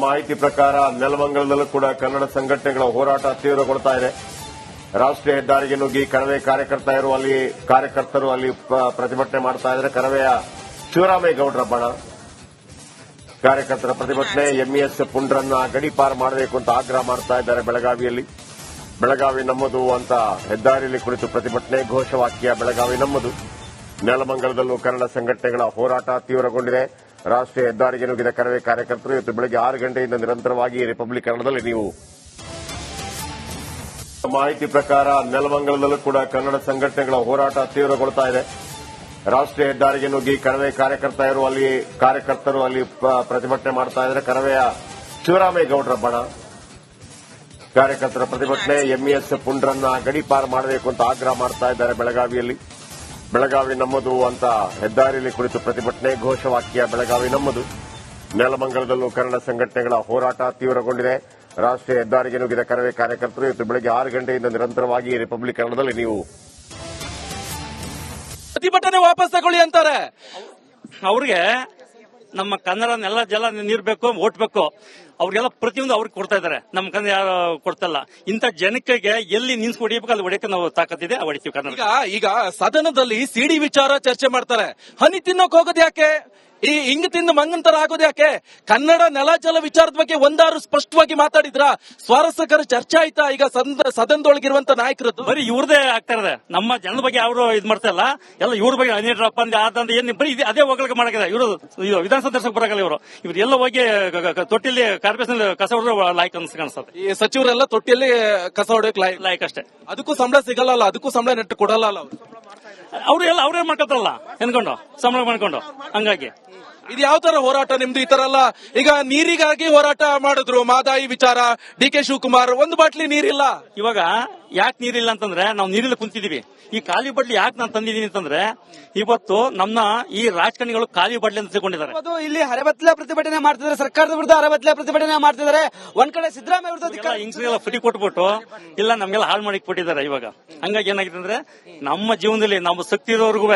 ಮಾಹಿತಿ ಪ್ರಕಾರ ನೆಲಮಂಗಲದಲ್ಲೂ ಕೂಡ ಕನ್ನಡ ಸಂಘಟನೆಗಳ ಹೋರಾಟ ತೀವ್ರಗೊಳ್ತಾ ಇದೆ. ರಾಷ್ಟ್ರೀಯ ಹೆದ್ದಾರಿಗೆ ನುಗ್ಗಿ ಕರವೇ ಕಾರ್ಯಕರ್ತರು ಅಲ್ಲಿ ಪ್ರತಿಭಟನೆ ಮಾಡ್ತಾ ಇದ್ದಾರೆ. ಕರವೆಯ ಶಿವರಾಮೇಗೌಡರ ಬಣ ಕಾರ್ಯಕರ್ತರ ಪ್ರತಿಭಟನೆ. ಎಂಇಎಸ್ ಪುಂಡ್ರನ್ನ ಗಡಿಪಾರು ಮಾಡಬೇಕು ಅಂತ ಆಗ್ರಹ ಮಾಡ್ತಾ ಇದ್ದಾರೆ. ಬೆಳಗಾವಿ ನಮ್ಮದು ಅಂತ ಹೆದ್ದಾರಿಯಲ್ಲಿ ಕುಳಿತು ಪ್ರತಿಭಟನೆ. ಘೋಷವಾಕ್ಯ ಬೆಳಗಾವಿ ನಮ್ಮದು. ನೆಲಮಂಗಲದಲ್ಲೂ ಕನ್ನಡ ಸಂಘಟನೆಗಳ ಹೋರಾಟ ತೀವ್ರಗೊಂಡಿದೆ. ರಾಷ್ಟ್ರೀಯ ಹೆದ್ದಾರಿಗೆ ನುಗ್ಗಿದ ಕರವೇ ಕಾರ್ಯಕರ್ತರು ಇವತ್ತು ಬೆಳಗ್ಗೆ 6 ಗಂಟೆಯಿಂದ ನಿರಂತರವಾಗಿ ರಿಪಬ್ಲಿಕ್ ಕನ್ನಡದಲ್ಲಿ ನೀವು ಮಾಹಿತಿ ಪ್ರಕಾರ ನೆಲಮಂಗಲದಲ್ಲೂ ಕೂಡ ಕನ್ನಡ ಸಂಘಟನೆಗಳ ಹೋರಾಟ ತೀವ್ರಗೊಳ್ತಾ ಇದೆ. ರಾಷ್ಟ್ರೀಯ ಹೆದ್ದಾರಿಗೆ ನುಗ್ಗಿ ಕರವೇ ಕಾರ್ಯಕರ್ತರು ಅಲ್ಲಿ ಪ್ರತಿಭಟನೆ ಮಾಡ್ತಾ ಇದ್ದಾರೆ. ಕರವೆಯ ಶಿವರಾಮೇಗೌಡರ ಬಣ ಕಾರ್ಯಕರ್ತರ ಪ್ರತಿಭಟನೆ. ಎಂಇಎಸ್ ಪುಂಡ್ರನ್ನ ಗಡಿಪಾರು ಮಾಡಬೇಕು ಅಂತ ಆಗ್ರಹ ಮಾಡ್ತಾ ಇದ್ದಾರೆ. ಬೆಳಗಾವಿ ನಮ್ಮದು ಅಂತ ಹೆದ್ದಾರಿಯಲ್ಲಿ ಕುಳಿತು ಪ್ರತಿಭಟನೆ. ಘೋಷವಾಕ್ಯ ಬೆಳಗಾವಿ ನಮ್ಮದು. ನೆಲಮಂಗಲದಲ್ಲೂ ಕನ್ನಡ ಸಂಘಟನೆಗಳ ಹೋರಾಟ ತೀವ್ರಗೊಂಡಿದೆ. ರಾಷ್ಟ್ರೀಯ ಹೆದ್ದಾರಿಗೆ ನುಗ್ಗಿದ ಕರವೇ ಕಾರ್ಯಕರ್ತರು ಇವತ್ತು ಬೆಳಗ್ಗೆ 6 ಗಂಟೆಯಿಂದ ನಿರಂತರವಾಗಿ ರಿಪಬ್ಲಿಕ್ ಕನ್ನಡದಲ್ಲಿ ನೀವು ಪ್ರತಿಭಟನೆ ವಾಪಸ್ ತಗೊಳ್ಳಿ ಅಂತಾರೆ. ಅವ್ರಿಗೆ ನಮ್ಮ ಕನ್ನಡ ನೆಲ ಜಲ ನೀರ್ ಬೇಕು, ಓಟ್ ಬೇಕು, ಅವ್ರಿಗೆಲ್ಲ ಪ್ರತಿಯೊಂದು ಅವ್ರಿಗೆ ಕೊಡ್ತಾ ಇದ್ದಾರೆ. ನಮ್ಮ ಕನ್ನಡ ಯಾರು ಕೊಡ್ತಲ್ಲ. ಇಂಥ ಜನಕ್ಕೆ ಎಲ್ಲಿ ನಿನ್ಸ್ ಹೊಡಿಬೇಕು ಅಲ್ಲಿ ಹೊಡಿಯಕ್ಕೆ ನಾವು ತಾಕತ್ತಿದೆ, ಹೊಡಿತೀವಿ ಕನ್ನಡ. ಈಗ ಸದನದಲ್ಲಿ ಸಿಡಿ ವಿಚಾರ ಚರ್ಚೆ ಮಾಡ್ತಾರೆ. ಹನಿ ತಿನ್ನೋಕ್ ಹೋಗೋದು ಯಾಕೆ? ಈ ಹಿಂಗ್ ತಿಂದು ಮಂಗಂತರ ಆಗೋದು ಯಾಕೆ? ಕನ್ನಡ ನೆಲ ಜಲ ವಿಚಾರದ ಬಗ್ಗೆ ಒಂದಾರು ಸ್ಪಷ್ಟವಾಗಿ ಮಾತಾಡಿದ್ರ? ಸ್ವಾರಸ್ಯಕರ ಚರ್ಚೆ ಆಯ್ತಾ? ಈಗ ಸದನದೊಳಗಿರುವಂತ ನಾಯಕರದ್ದು ಬರೀ ಇವ್ರದೇ ಆಗ್ತಾ ಇದೆ. ನಮ್ಮ ಜನದ ಬಗ್ಗೆ ಅವರು ಇದ್ ಮಾಡ್ತಾ ಇಲ್ಲ. ಎಲ್ಲ ಇವ್ರ ಬಗ್ಗೆ ಅನಿಡ್ರಪ್ಪ ಆದಂತ ಏನ್ ಬರೀ ಅದೇ ಹೋಗ್ಲಿಕ್ಕೆ ಮಾಡಾಕಿದೆ. ಇವರು ವಿಧಾನಸಭೆ ದರ್ಶಕ ಬರಕಲ್ಲ. ಇವ್ರು ಎಲ್ಲ ಹೋಗಿ ತೊಟ್ಟಿಲಿ ಕಾರ್ಪೊರೇಷನ್ ಕಸ ಹೊಡೆದ್ರೆ ಲಾಯ್ಕ್ ಅನ್ಸುತ್ತೆ. ಈ ಸಚಿವರೆಲ್ಲ ತೊಟ್ಟಿಯಲ್ಲಿ ಕಸ ಹೊಡೆಯಕ್ ಲಾಯ್ಕ್ ಅಷ್ಟೇ. ಅದಕ್ಕೂ ಸಂಬಳ ಸಿಗಲ್ಲ, ಅದಕ್ಕೂ ಸಂಬಳ ನೆಟ್ಟು ಕೊಡಲ್ಲ ಅವ್ರೆಲ್ಲ ಅವ್ರೇ ಮಾಡ್ಕೊತಾರಲ್ಲ ಎನ್ಕೊಂಡು ಸಂಬಳ ಮಾಡ್ಕೊಂಡು. ಹಂಗಾಗಿ ಇದು ಯಾವ ತರ ಹೋರಾಟ ನಿಮ್ದು? ಈ ತರ ಅಲ್ಲ. ಈಗ ನೀರಿಗಾಗಿ ಹೋರಾಟ ಮಾಡಿದ್ರು, ಮಾದಾಯಿ ವಿಚಾರ, ಡಿ.ಕೆ. ಶಿವಕುಮಾರ್. ಒಂದು ಬಾಟ್ಲಿ ನೀರಿಲ್ಲ. ಇವಾಗ ಯಾಕೆ ನೀರಿಲ್ಲ ಅಂತಂದ್ರೆ ನಾವು ನೀರಿಲ್ಲ ಕುಂತಿದೀವಿ. ಈ ಖಾಲಿ ಬಡ್ಲಿ ಯಾಕೆ ನಾನು ತಂದಿದ್ದೀನಿ ಅಂತಂದ್ರೆ ಇವತ್ತು ನಮ್ಮ ಈ ರಾಜಕಾರಣಿಗಳು ಖಾಲಿ ಬಡ್ಲಿ ಅಂತ ತಿಳ್ಕೊಂಡಿದ್ದಾರೆ. ಇಲ್ಲಿ ಅರೆಬತ್ಲೆ ಪ್ರತಿಭಟನೆ ಮಾಡ್ತಿದ್ದಾರೆ, ಸರ್ಕಾರದ ವಿರುದ್ಧ ಅರೆಬತ್ಲೆ ಪ್ರತಿಭಟನೆ ಮಾಡ್ತಿದ್ದಾರೆ. ಒಂದ್ ಕಡೆ ಸಿದ್ದರಾಮಯ್ಯ ವಿರುದ್ಧ ಹಿಂಗ್ಸೆಲ್ಲ ಫ್ರೀ ಕೊಟ್ಬಿಟ್ಟು ಇಲ್ಲ ನಮ್ಗೆಲ್ಲ ಹಾಳು ಮಾಡಿ ಕೊಟ್ಟಿದ್ದಾರೆ. ಇವಾಗ ಹಂಗಾಗಿ ಏನಾಗಿದೆ ಅಂದ್ರೆ ನಮ್ಮ ಜೀವನದಲ್ಲಿ ನಮ್ಮ ಶಕ್ತಿ ಇರೋರ್ಗು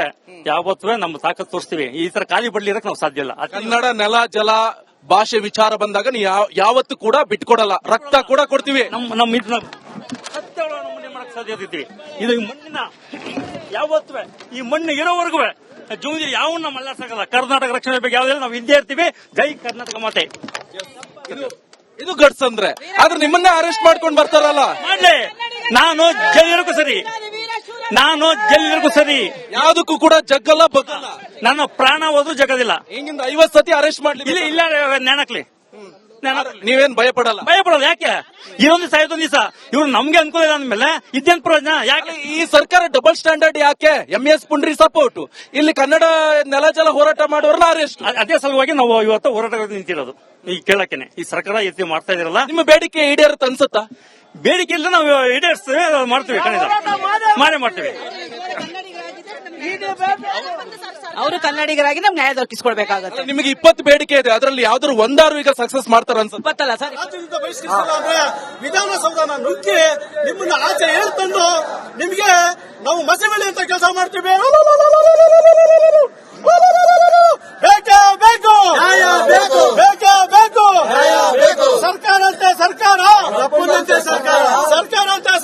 ಯಾವತ್ತೂ ನಮ್ಮ ತಾಕತ್ ತೋರಿಸ್ತೀವಿ. ಈ ತರ ಖಾಲಿ ಬಡ್ಲಿ ಇರಕ್ಕೆ ನಾವು ಸಾಧ್ಯ ಇಲ್ಲ. ಕನ್ನಡ ನೆಲ ಜಲ ಭಾಷೆ ವಿಚಾರ ಬಂದಾಗ ನೀವು ಯಾವತ್ತು ಕೂಡ ಬಿಟ್ಕೊಡಲ್ಲ, ರಕ್ತ ಕೂಡ ಕೊಡ್ತೀವಿ. ನಮ್ಮ ಸಾಧ್ಯತೆ ಇದ್ದೀವಿ. ಇದು ಮಣ್ಣಿನ ಯಾವತ್ತೂ ಈ ಮಣ್ಣು ಇರೋವರೆಗೂ ಜೀವನದಲ್ಲಿ ಯಾವನ್ನ ಮಲ್ಲಾಸಕ್ಕಲ್ಲ. ಕರ್ನಾಟಕ ರಕ್ಷಣೆ ಬಗ್ಗೆ ಯಾವ್ದು ನಾವು ಇದ್ದೇ ಇರ್ತೀವಿ. ಜೈ ಕರ್ನಾಟಕ ಮಾತೆ. ಇದು ಗಟ್ಸ್ ಅಂದ್ರೆ. ಆದ್ರೆ ನಿಮ್ಮನ್ನೇ ಅರೆಸ್ಟ್ ಮಾಡ್ಕೊಂಡು ಬರ್ತಾರಲ್ಲ. ಮಾಡ್ಲಿ, ನಾನು ಜೈಲಿನವರೆಗೂ ಸರಿ. ಯಾವ್ದಕ್ಕೂ ಕೂಡ ಜಗ್ಗಲ್ಲ ಬಗ್ಗಲ್ಲ. ನನ್ನ ಪ್ರಾಣ ಹೋದ್ರು ಜಗದಿಲ್ಲ. ಹಿಂಗಿಂದ 50 ಸತಿ ಅರೆಸ್ಟ್ ಮಾಡ್ಲಿ. ಇಲ್ಲ ನ್ಯಾನಕ್ಲಿ ನೀವೇನ್ ಭಯಪಡಲ್ಲ? ಯಾಕೆ? ಇದೊಂದು ಸಾಯ್ದೊಂದು ದಿವಸ ಇವ್ರು ನಮ್ಗೆ ಅನುಕೂಲ ಇಲ್ಲ ಅಂದ್ಮೇಲೆ ಇದೇನ್ ಪ್ರಯೋಜನ? ಯಾಕೆ ಈ ಸರ್ಕಾರ ಡಬಲ್ ಸ್ಟ್ಯಾಂಡರ್ಡ್? ಯಾಕೆ? ಎಂಎಸ್ ಪುಂಡ್ರಿ ಸಪೋರ್ಟ್, ಇಲ್ಲಿ ಕನ್ನಡ ನೆಲ ಜಲ ಹೋರಾಟ ಮಾಡೋರ್ನ ಅರೆಸ್ಟ್. ಅದೇ ಸಲುವಾಗಿ ನಾವು ಇವತ್ತು ಹೋರಾಟ ನಿಂತಿರೋದು. ಈ ಕೇಳಕ್ಕೇನೆ ಈ ಸರ್ಕಾರ ಎತ್ತಿ ಮಾಡ್ತಾ ಇದಿರಲ್ಲ. ನಿಮ್ಮ ಬೇಡಿಕೆ ಈಡೇರುತ್ತೆ ಅನ್ಸುತ್ತಾ? ಬೇಡಿಕೆ ಇಲ್ಲ, ನಾವು ಈಡೇರಿಸ್ತೇವೆ, ಮಾಡ್ತೀವಿ, ಖಂಡಿತ ಮಾಡೇ ಮಾಡ್ತೀವಿ. ಅವರು ಕನ್ನಡಿಗರಾಗಿ ನಮ್ಗೆ ನ್ಯಾಯ ದೊರಕಿಸಿಕೊಡ್ಬೇಕಾಗತ್ತೆ. ನಿಮಗೆ 20 ಬೇಡಿಕೆ ಇದೆ, ಅದರಲ್ಲಿ ಯಾವ್ದಾದ್ರು ಒಂದಾರು ಈಗ ಸಕ್ಸಸ್ ಮಾಡ್ತಾರ ಅನ್ಸುತ್ತೆ? ಗೊತ್ತಲ್ಲ ಸರ್. ವಿಧಾನಸೌಧನ ನುಗ್ಗಿ ನಿಮ್ಮನ್ನ ಆಚೆ ಹೇಳ್ತಂದು ನಿಮ್ಗೆ ನಾವು ಮಸೆಮಣಿ ಅಂತ ಕೆಲಸ ಮಾಡ್ತೀವಿ. ಬೇಕೇ ಬೇಕು, ಬೇಕೇ ಬೇಕು. ಸರ್ಕಾರ ಅಂತೆ ಸರ್ಕಾರ, ಸರ್ಕಾರ ಅಂತೆ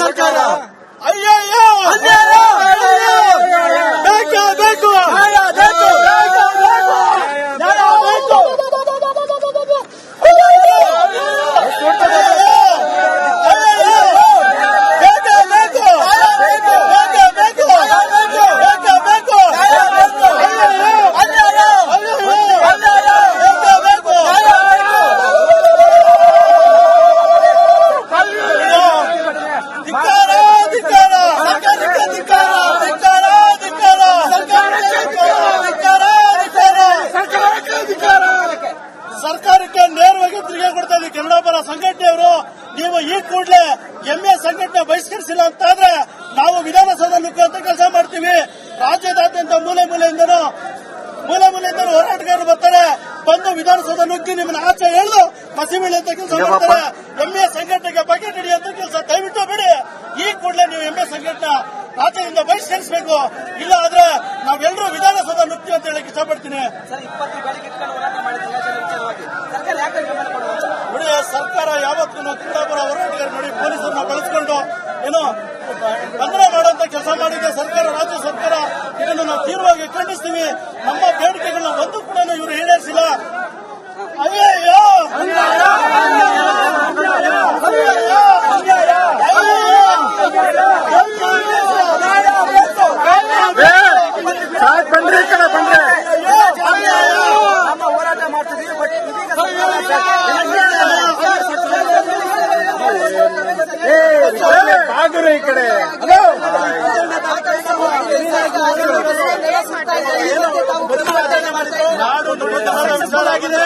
ಸರ್ಕಾರ. ಅಯ್ಯಯ್ಯೋ, ಬೇಕೇ ಬೇಕು. ಸರ್ಕಾರಕ್ಕೆ ನೇರವಾಗಿ ತಿರುಗಿ ಕೊಡ್ತಾ ಇದ್ದೀವಿ ಕನ್ನಡ ಪರ ಸಂಘಟನೆಯವರು. ನೀವು ಈ ಕೂಡಲೇ ಎಂಎ ಸಂಘಟನೆ ಬಹಿಷ್ಕರಿಸಿಲ್ಲ ಅಂತಾದ್ರೆ ನಾವು ವಿಧಾನಸೌಧ ನುಗ್ಗುವಂತ ಕೆಲಸ ಮಾಡ್ತೀವಿ. ರಾಜ್ಯದಾದ್ಯಂತ ಮೂಲೆ ಮೂಲೆಯಿಂದನೂ ಹೋರಾಟಗಾರರು ಬರ್ತಾರೆ. ಬಂದು ವಿಧಾನಸೌಧ ನುಗ್ಗಿ ನಿಮ್ಮನ್ನ ಆಚೆ ಎಳೆದು ಮಸಿಬೀಳಿ ಅಂತ ಕೆಲಸ ಮಾಡ್ತಾರೆ. ಎಂಎ ಸಂಘಟನೆಗೆ ಬಗೆಟ್ ಹಿಡಿಯುವಂತ ಕೆಲಸ ದಯವಿಟ್ಟು ಬಿಡಿ. ಈ ಕೂಡಲೇ ನೀವು ಎಂಎ ಸಂಘಟನೆ ರಾಜ್ಯದಿಂದ ಬಹಿಷ್ಕರಿಸಬೇಕು. ಇಲ್ಲ ಆದ್ರೆ ನಾವೆಲ್ಲರೂ ವಿಧಾನಸೌಧ ನುಗ್ಗಿ ಅಂತ ಹೇಳಕ್ ಇಷ್ಟಪಡ್ತೀನಿ. ಇವತ್ತು ನಾವು ಕುಂದಾಪುರ ಹೋರಾಟಗಾರ ನೋಡಿ ಪೊಲೀಸರನ್ನ ಬಳಸಿಕೊಂಡು ಏನೋ ಬಂಧನ ಮಾಡುವಂತ ಕೆಲಸ ಮಾಡಿದೆ ಸರ್ಕಾರ, ರಾಜ್ಯ ಸರ್ಕಾರ. ಇದನ್ನು ನಾವು ತೀವ್ರವಾಗಿ ಖಂಡಿಸ್ತೀವಿ. ನಮ್ಮ ಬೇಡಿಕೆಗಳನ್ನ ಒಂದು ಕೂಡ ಇವರು ಈಡೇರಿಸಿಲ್ಲ. ಅಯ್ಯಯ್ಯೋ ಬಂದ್ರೆ ಈ ಕಡೆ ಬಂದ್ರೆ ನಮ್ಮ ಹೋರಾಟ ಮಾಡ್ತಿದ್ದೀವಿ. ಬಟ್ ಬಾಗುರು ಈ ಕಡೆ ನಾಡು ವಿಚಾರಾಗಿದೆ.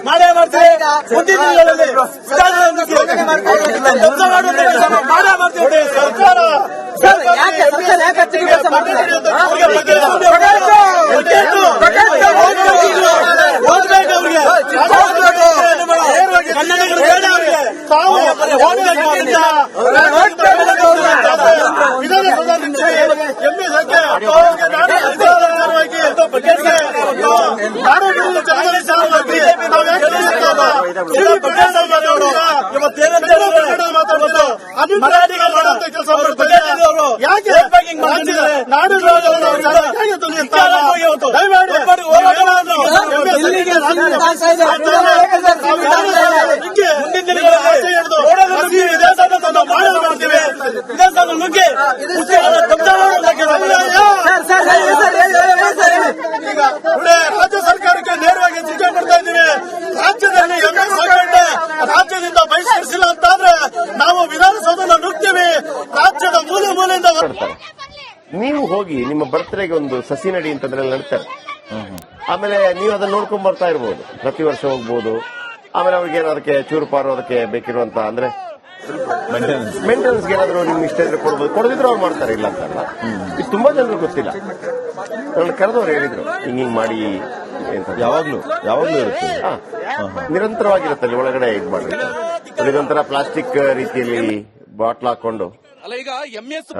ಮಾಡೇ ಮಾಡ್ತೀವಿ. ಮುಂದಿನ ದಿನಗಳಲ್ಲಿ ಮಾಡೇ ಮಾಡ್ತೀವಿ. ಸರ್ಕಾರ ಮರಾಠಿಗಳು ಮಾಡುವಂತ ಕೆಲಸ ಯಾಕೆ ನಾಡು ರಾಜ್ಯ ಸರ್ಕಾರಕ್ಕೆ ನೇರವಾಗಿ ಎಚ್ಚರಿಕೆ ಕೊಡ್ತಾ ಇದ್ದೀವಿ. ರಾಜ್ಯದಲ್ಲಿ ರಾಜ್ಯದಿಂದ ಬಹಿಷ್ಕರಿಸಿಲ್ಲ ಅಂತಾದ್ರೆ ನಾವು ವಿಧಾನಸೌಧನ ನುಗ್ತೀವಿ. ರಾಜ್ಯದ ಮೂಲೆ ಮೂಲೆಯಿಂದ ನೀವು ಹೋಗಿ ನಿಮ್ಮ ಬರ್ತ್ಡೇಗೆ ಒಂದು ಸಸಿ ನಡಿ ಅಂತಂದ್ರೆ ನಡ್ತಾರೆ. ಆಮೇಲೆ ನೀವು ಅದನ್ನ ನೋಡ್ಕೊಂಡ್ ಬರ್ತಾ ಇರ್ಬೋದು, ಪ್ರತಿ ವರ್ಷ ಹೋಗ್ಬೋದು. ಆಮೇಲೆ ಅವ್ರಿಗೆ ಅದಕ್ಕೆ ಚೂರುಪಾರು ಅದಕ್ಕೆ ಬೇಕಿರುವಂತ ಅಂದ್ರೆ ಮೇಂಟೆನೆನ್ಸ್ಗೆ ಏನಾದ್ರು ನಿಮ್ಗೆ ಇಷ್ಟ ಇದ್ರೆ ಕೊಡ್ಬೋದು, ಕೊಡದಿದ್ರು ಅವ್ರು ಮಾಡ್ತಾರೆ, ಇಲ್ಲ ಅಂತಲ್ಲ. ಇದು ತುಂಬಾ ಜನರಿಗೆ ಗೊತ್ತಿಲ್ಲ. ನನ್ನ ಕರೆದವ್ರು ಹೇಳಿದ್ರು ಹಿಂಗ್ ಮಾಡಿ ಅಂತ. ಯಾವಾಗ್ಲೂ ಇರುತ್ತೆ. ನಿರಂತರವಾಗಿರುತ್ತೆ ಅಲ್ಲಿ ಒಳಗಡೆ ಇದು ಮಾಡಿ ನಿರಂತರ ಪ್ಲಾಸ್ಟಿಕ್ ರೀತಿಯಲ್ಲಿ ಬಾಟ್ಲ್ ಹಾಕೊಂಡು. ಅಲ್ಲ, ಈಗ ಎಂಎಸ್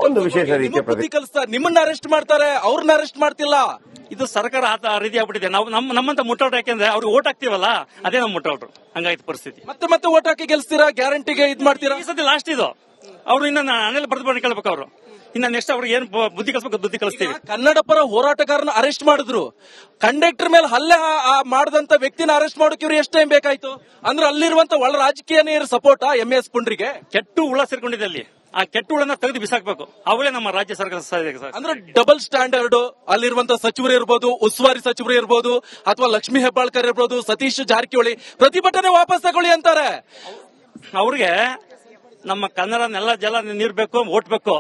ಒಂದು ವಿಶೇಷ ರೀತಿಯ ಬುದ್ಧಿ ಕಲಿಸ್ತಾರೆ. ನಿಮ್ಮನ್ನ ಅರೆಸ್ಟ್ ಮಾಡ್ತಾರೆ, ಅವ್ರನ್ನ ಅರೆಸ್ಟ್ ಮಾಡ್ತಿಲ್ಲ. ಇದು ಸರ್ಕಾರ ಆ ರೀತಿ ಆಗ್ಬಿಟ್ಟಿದೆ. ನಾವು ನಮ್ಮಂತ ಮುಟ್ಟೌಟ್ರು, ಯಾಕೆಂದ್ರೆ ಅವ್ರಿಗೆ ಓಟ್ ಹಾಕ್ತಿವಲ್ಲ, ಅದೇ ನಮ್ಮ ಮುಟ್ಟೌಟ್ರು. ಹಂಗಾಯ್ತು ಪರಿಸ್ಥಿತಿ. ಮತ್ತೆ ಓಟ್ ಹಾಕಿ ಗೆಲ್ಸ್ತೀರಾ, ಗ್ಯಾರಂಟಿಗೆ ಇದ್ ಮಾಡ್ತೀರಾ. ಈ ಸತಿ ಲಾಸ್ಟ್ ಇದು. ಅವ್ರು ಇನ್ನ ನಾನೆಲ್ಲ ಬರ್ದು ಕೇಳ್ಬೇಕು. ಅವರು ಇನ್ನ ನೆಕ್ಸ್ಟ್ ಅವ್ರಿಗೆ ಏನ್ ಬುದ್ಧಿ ಕಲಿಸ್ಬೇಕು ಬುದ್ಧಿ ಕಲಿಸ್ತೀವಿ. ಕನ್ನಡ ಪರ ಹೋರಾಟಗಾರನ ಅರೆಸ್ಟ್ ಮಾಡಿದ್ರು, ಕಂಡಕ್ಟರ್ ಮೇಲೆ ಹಲ್ಲೆ ಮಾಡದಂತ ವ್ಯಕ್ತಿನ ಅರೆಸ್ಟ್ ಮಾಡೋಕೆ ಇವ್ರು ಎಷ್ಟು ಟೈಮ್ ಬೇಕಾಯ್ತು? ಅಂದ್ರೆ ಅಲ್ಲಿರುವಂತ ಒಳ ರಾಜಕೀಯ ಸಪೋರ್ಟ್ ಎಂಎಸ್ ಪುಂಡ್ರಿಗೆ ಕೆಟ್ಟು ಹುಳ ಸೇರ್ಕೊಂಡಿದೆ ಅಲ್ಲಿ. ಆ ಕೆಟ್ಟ ಹುಳನ ತೆಗೆದು ಬಿಸಾಕ್ಬೇಕು. ಅವಲೇ ನಮ್ಮ ರಾಜ್ಯ ಸರ್ಕಾರ ಅಂದ್ರೆ ಡಬಲ್ ಸ್ಟ್ಯಾಂಡರ್ಡ್. ಅಲ್ಲಿರುವಂತ ಸಚಿವರು ಇರ್ಬೋದು, ಉಸ್ತುವಾರಿ ಸಚಿವರು ಇರ್ಬೋದು, ಅಥವಾ ಲಕ್ಷ್ಮೀ ಹೆಬ್ಬಾಳ್ಕರ್ ಇರ್ಬೋದು, ಸತೀಶ್ ಜಾರಕಿಹೊಳಿ ಪ್ರತಿಭಟನೆ ವಾಪಸ್ ತಗೊಳ್ಳಿ ಅಂತಾರೆ. ಅವ್ರಿಗೆ ನಮ್ಮ ಕನ್ನಡ ಜಲ ನೀರ್ ಬೇಕು, ಓಟ್ ಬೇಕು.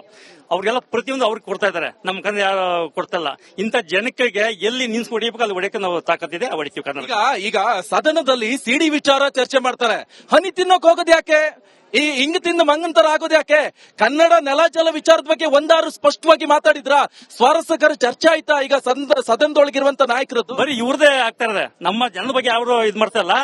ಅವ್ರಿಗೆಲ್ಲ ಪ್ರತಿಯೊಂದು ಅವ್ರಿಗೆ ಕೊಡ್ತಾ ಇದಾರೆ. ನಮ್ಮ ಕನ್ನಡ ಯಾರು ಕೊಡ್ತಲ್ಲ. ಇಂಥ ಜನಕ್ಕೆ ಎಲ್ಲಿ ನಿನ್ಸ್ ಹೊಡಿಬೇಕು ಅಲ್ಲಿ ಹೊಡಿಯಕ್ಕೆ ನಾವು ತಾಕತ್ತಿದೆ, ಹೊಡಿತೀವಿ ಕನ್ನಡ. ಈಗ ಸದನದಲ್ಲಿ ಸಿಡಿ ವಿಚಾರ ಚರ್ಚೆ ಮಾಡ್ತಾರೆ. ಹನಿ ತಿನ್ನೋಕ್ ಹೋಗೋದು ಯಾಕೆ? ಈ ಹಿಂಗ್ ತಿಂದು ಮಂಗಂತರ ಆಗೋದು ಯಾಕೆ? ಕನ್ನಡ ನೆಲ ಜಲ ವಿಚಾರದ ಬಗ್ಗೆ ಒಂದಾರು ಸ್ಪಷ್ಟವಾಗಿ ಮಾತಾಡಿದ್ರ? ಸ್ವಾರಸ್ಯಕರ ಚರ್ಚೆ ಆಯ್ತಾ? ಈಗ ಸದನದೊಳಗಿರುವಂತ ನಾಯಕರದ್ದು ಬರೀ ಇವ್ರದೇ ಆಗ್ತಾ ಇದೆ. ನಮ್ಮ ಜನದ ಬಗ್ಗೆ ಅವರು ಇದ್ ಮಾಡ್ತಾ ಇಲ್ಲ.